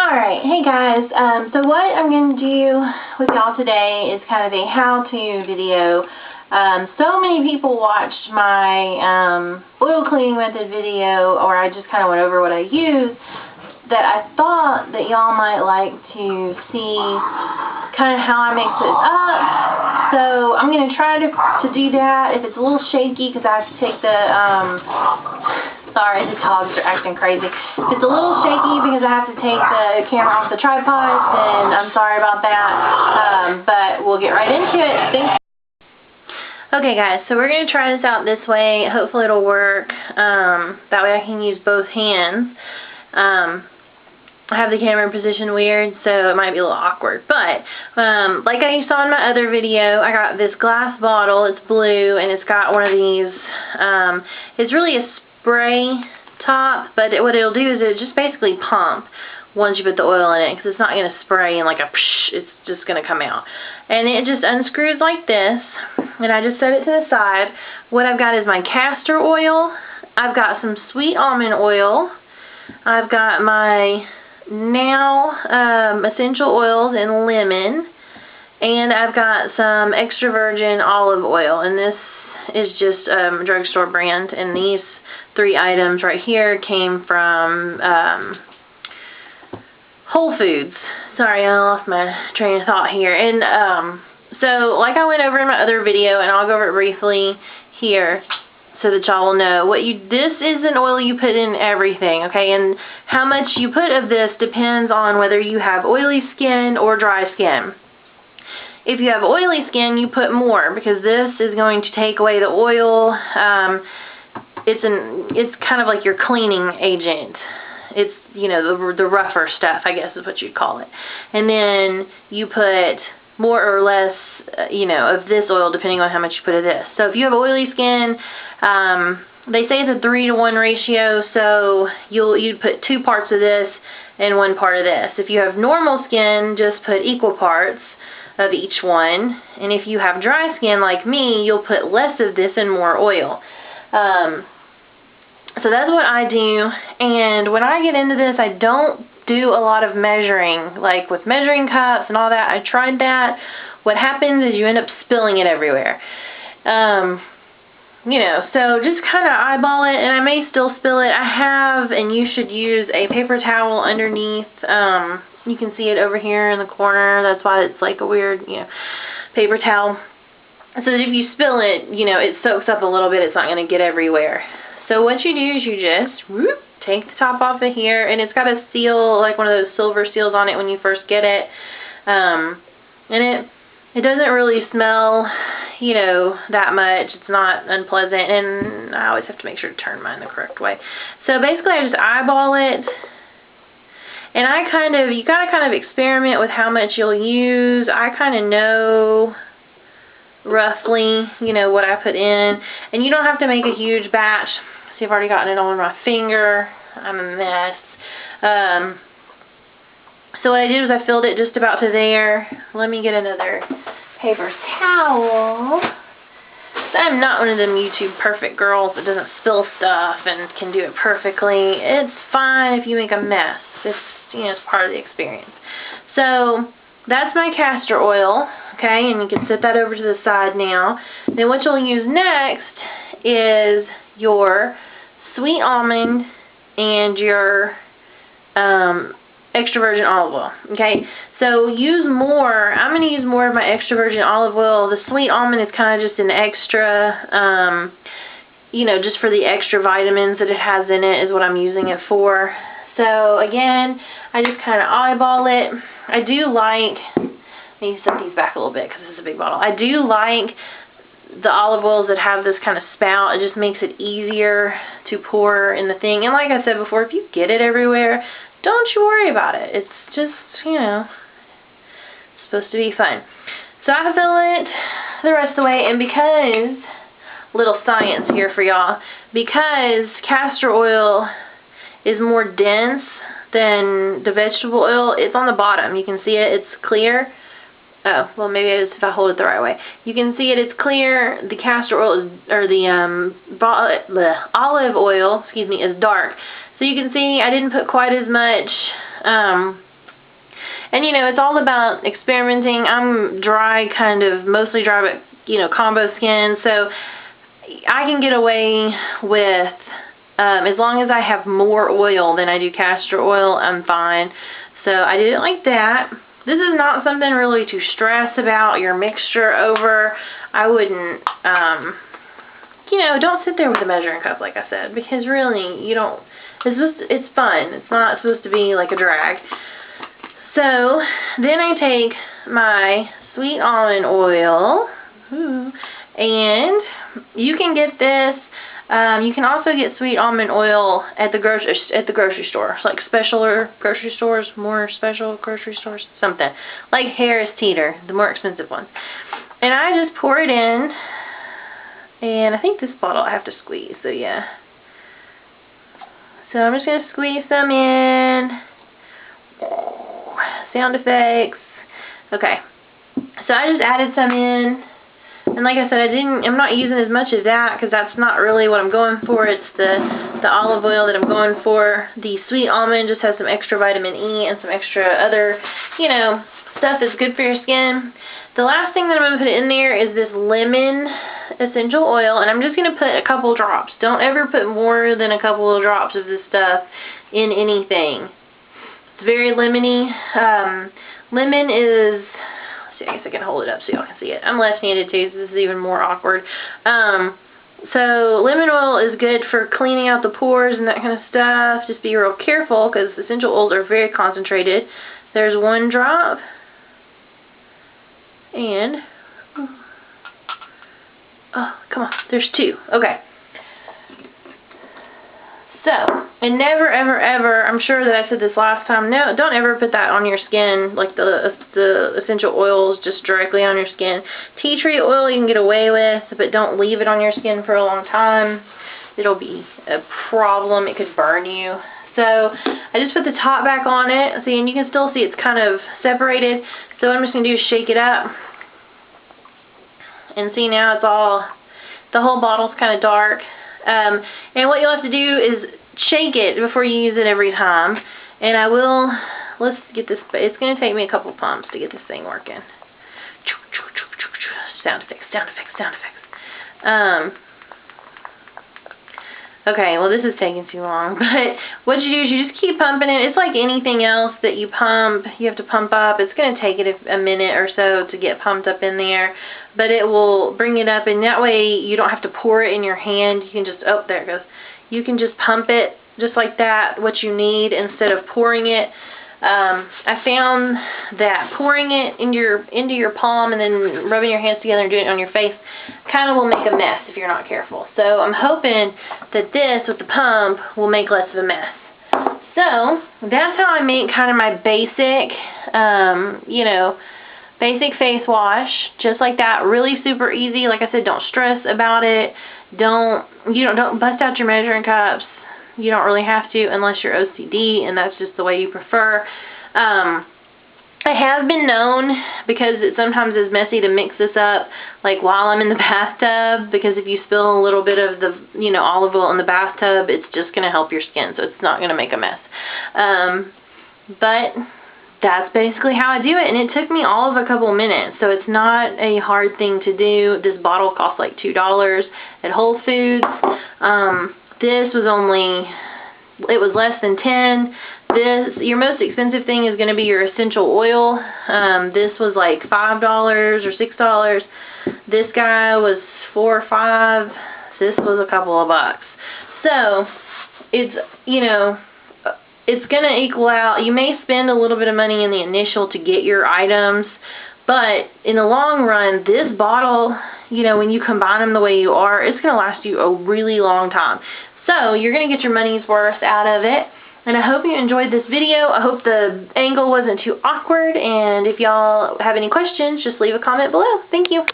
Alright, hey guys, so what I'm going to do with y'all today is kind of a how-to video. So many people watched my oil cleaning method video, or I just kind of went over what I use, that I thought that y'all might like to see kind of how I mix it up. So I'm going to try to do that. If it's a little shaky, because I have to take the, sorry, the dogs are acting crazy. If it's a little shaky because I have to take the camera off the tripod, then I'm sorry about that. But we'll get right into it. Thanks. Okay guys, so we're going to try this out this way. Hopefully it'll work. That way I can use both hands. I have the camera position weird, so it might be a little awkward. But, like I saw in my other video, I got this glass bottle. It's blue, and it's got one of these, it's really a spray top, but what it'll do is it'll just basically pump once you put the oil in it, because it's not going to spray in like a psh, it's just going to come out. And it just unscrews like this, and I just set it to the side. What I've got is my castor oil. I've got some sweet almond oil. I've got my essential oils and lemon, and I've got some extra virgin olive oil, and this is just a drugstore brand, and these three items right here came from Whole Foods. Sorry, I lost my train of thought here. And so like I went over in my other video, and I'll go over it briefly here so that y'all will know, this is an oil you put in everything, okay? And how much you put of this depends on whether you have oily skin or dry skin. If you have oily skin, you put more, because this is going to take away the oil. It's kind of like your cleaning agent. It's, you know, the rougher stuff, I guess is what you'd call it. And then you put more or less, you know, of this oil depending on how much you put of this. So if you have oily skin, they say it's a 3-to-1 ratio, so you'd put 2 parts of this and 1 part of this. If you have normal skin, just put equal parts of each one. And if you have dry skin like me, you'll put less of this and more oil. So that's what I do. And when I get into this, I don't do a lot of measuring, like with measuring cups and all that. I tried that. What happens is you end up spilling it everywhere. You know, so just kind of eyeball it, and I may still spill it. I have, and you should use a paper towel underneath. You can see it over here in the corner. That's why it's like a weird, you know, paper towel. So that if you spill it, you know, it soaks up a little bit. It's not going to get everywhere. So what you do is you just take the top off of here, and it's got a seal, like one of those silver seals on it when you first get it. And it doesn't really smell, you know, that much. It's not unpleasant, and I always have to make sure to turn mine the correct way. So basically I just eyeball it, and you gotta kind of experiment with how much you'll use. I kind of know roughly, you know, what I put in, and you don't have to make a huge batch. See, I've already gotten it all on my finger. I'm a mess. So what I did was I filled it just about to there. Let me get another paper towel. I'm not one of them YouTube perfect girls that doesn't spill stuff and can do it perfectly. It's fine if you make a mess. It's, you know, it's part of the experience. So that's my castor oil, okay, and you can set that over to the side now. Then what you'll use next is your sweet almond and your extra virgin olive oil, okay? So use more. I'm going to use more of my extra virgin olive oil. The sweet almond is kind of just an extra, you know, just for the extra vitamins that it has in it is what I'm using it for. So again, I just kind of eyeball it. I do like, I need to set these back a little bit because this is a big bottle. I do like the olive oils that have this kind of spout. It just makes it easier to pour in the thing. And like I said before, if you get it everywhere, don't you worry about it. It's just, you know, it's supposed to be fun. So I fill it the rest of the way, and because, little science here for y'all, because castor oil is more dense than the vegetable oil, it's on the bottom. You can see it, it's clear. Oh, well maybe it's if I hold it the right way. You can see it, it's clear. The castor oil is, or the olive oil, excuse me, is dark. So you can see I didn't put quite as much And you know, it's all about experimenting. I'm dry, mostly dry, but you know, combo skin, so I can get away with, as long as I have more oil than I do castor oil, I'm fine. So I did it like that. This is not something really to stress about your mixture over. I wouldn't, you know, don't sit there with a measuring cup, like I said, because really, you don't, it's fun. It's not supposed to be like a drag. So then I take my sweet almond oil, and you can get this. You can also get sweet almond oil at the grocery store, like specialer grocery stores, more special grocery stores, something like Harris Teeter, the more expensive ones. And I just pour it in, and I think this bottle I have to squeeze. So yeah. So I'm just gonna squeeze some in. Sound effects. Okay. So I just added some in. And like I said, I'm not using as much as that because that's not really what I'm going for. It's the olive oil that I'm going for. The sweet almond just has some extra vitamin E and some extra other, you know, stuff that's good for your skin. The last thing that I'm going to put in there is this lemon essential oil, and I'm just going to put a couple drops. Don't ever put more than a couple of drops of this stuff in anything. It's very lemony. Lemon is... I guess I can hold it up so y'all can see it. I'm left-handed too, so this is even more awkward. So lemon oil is good for cleaning out the pores and that kind of stuff. Just be real careful because essential oils are very concentrated. There's one drop. And, oh, come on, there's two. Okay. So, and never, ever, ever, I'm sure that I said this last time, no, don't ever put that on your skin, like the essential oils just directly on your skin. Tea tree oil you can get away with, but don't leave it on your skin for a long time. It'll be a problem. It could burn you. So, I just put the top back on it. See, and you can still see it's kind of separated. So, what I'm just going to do is shake it up. And see, now it's all, the whole bottle's kind of dark. And what you'll have to do is shake it before you use it every time. And I will, let's get this, it's going to take me a couple pumps to get this thing working. Sound effects, sound effects, sound effects. Okay, well this is taking too long, but what you do is you just keep pumping it. It's like anything else that you pump, you have to pump up. It's going to take it a minute or so to get pumped up in there, but it will bring it up, and that way you don't have to pour it in your hand. You can just, oh, there it goes. You can just pump it just like that, what you need, instead of pouring it. I found that pouring it into your palm and then rubbing your hands together and doing it on your face kind of will make a mess if you're not careful. So I'm hoping that this with the pump will make less of a mess. So that's how I make kind of my basic, you know, basic face wash, just like that. Really super easy. Like I said, don't stress about it. Don't bust out your measuring cups. You don't really have to unless you're OCD and that's just the way you prefer. It has been known, because it sometimes is messy, to mix this up like while I'm in the bathtub, because if you spill a little bit of the, you know, olive oil in the bathtub, it's just going to help your skin, so it's not going to make a mess. But that's basically how I do it, and it took me all of a couple minutes, so it's not a hard thing to do. This bottle costs like $2 at Whole Foods. This was only, it was less than 10. Your most expensive thing is going to be your essential oil. This was like $5 or $6. This guy was $4 or $5. This was a couple of bucks. So, it's, you know, it's going to equal out. You may spend a little bit of money in the initial to get your items, but in the long run, this bottle, you know, when you combine them the way you are, it's going to last you a really long time. So you're going to get your money's worth out of it. And I hope you enjoyed this video. I hope the angle wasn't too awkward. And if y'all have any questions, just leave a comment below. Thank you.